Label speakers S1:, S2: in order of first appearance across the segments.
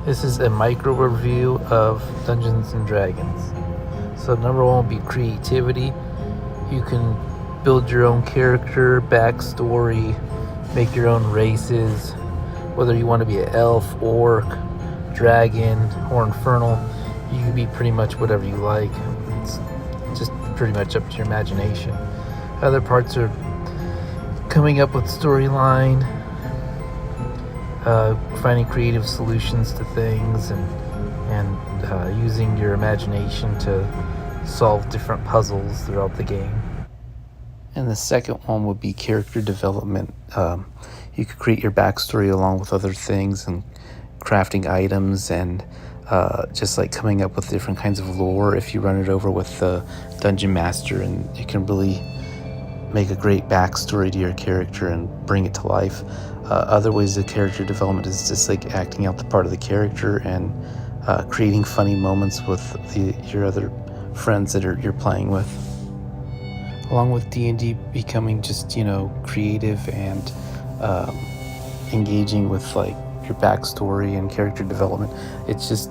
S1: This is a micro review of Dungeons and Dragons. So number one will be creativity. You can build your own character, backstory, make your own races, whether you want to be an elf, orc, dragon, or infernal. You can be pretty much whatever you like. It's just pretty much up to your imagination. Other parts are coming up with storyline, finding creative solutions to things, and using your imagination to solve different puzzles throughout the game. And the second one would be character development. You could create your backstory along with other things and crafting items and just like coming up with different kinds of lore if you run it over with the dungeon master, and it can really make a great backstory to your character and bring it to life. Other ways of character development is just like acting out the part of the character and creating funny moments with your other friends that you're playing with. Along with D&D becoming just, creative and engaging with like your backstory and character development, it's just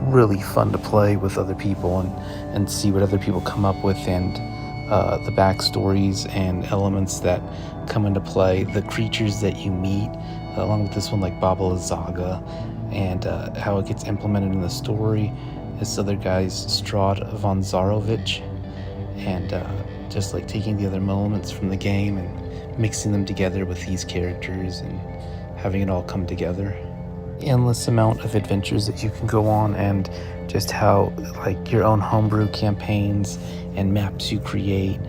S1: really fun to play with other people and see what other people come up with, and the backstories and elements that come into play, the creatures that you meet, along with this one like Baba Lysaga, and how it gets implemented in the story. This other guy's Strahd von Zarovich, and just like taking the other elements from the game and mixing them together with these characters and having it all come together. Endless amount of adventures that you can go on, and just how like your own homebrew campaigns and maps you create,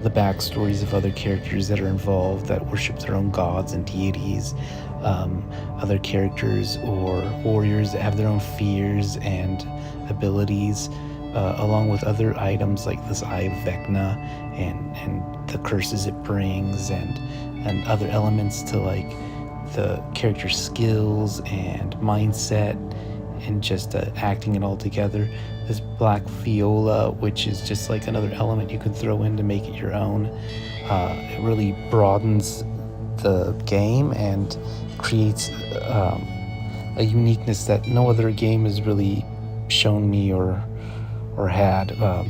S1: the backstories of other characters that are involved that worship their own gods and deities, other characters or warriors that have their own fears and abilities, along with other items like this Eye of Vecna and the curses it brings, and other elements to like the character skills and mindset, and just acting it all together. This Black Viola, which is just like another element you could throw in to make it your own. It really broadens the game and creates a uniqueness that no other game has really shown me or had. The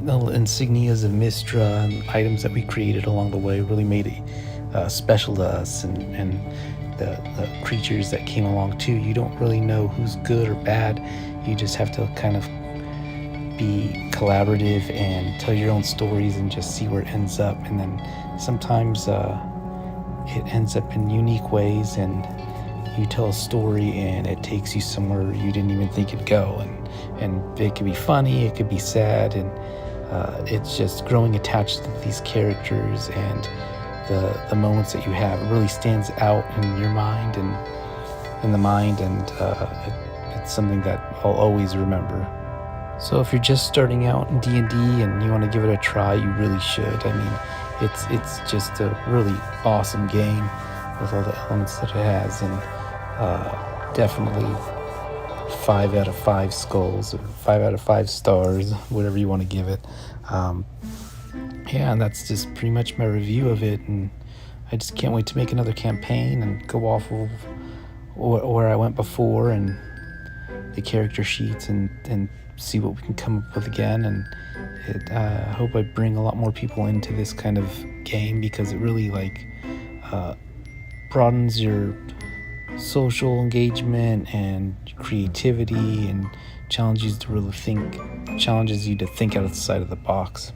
S1: insignias of Mistra and items that we created along the way really made it special to us, and the creatures that came along too. You don't really know who's good or bad. You just have to kind of be collaborative and tell your own stories and just see where it ends up. And then sometimes it ends up in unique ways, and you tell a story and it takes you somewhere you didn't even think it'd go. And it could be funny, it could be sad, and it's just growing attached to these characters, and the moments that you have, it really stands out in your mind and in the mind, and it's something that I'll always remember. So if you're just starting out in D&D and you want to give it a try, you really should. I mean, it's just a really awesome game with all the elements that it has, and definitely 5 out of 5 skulls, or 5 out of 5 stars, whatever you want to give it. Yeah, and that's just pretty much my review of it, and I just can't wait to make another campaign and go off of where I went before and the character sheets, and see what we can come up with again. And I hope I bring a lot more people into this kind of game, because it really broadens your social engagement and creativity, and challenges you to think outside of the box.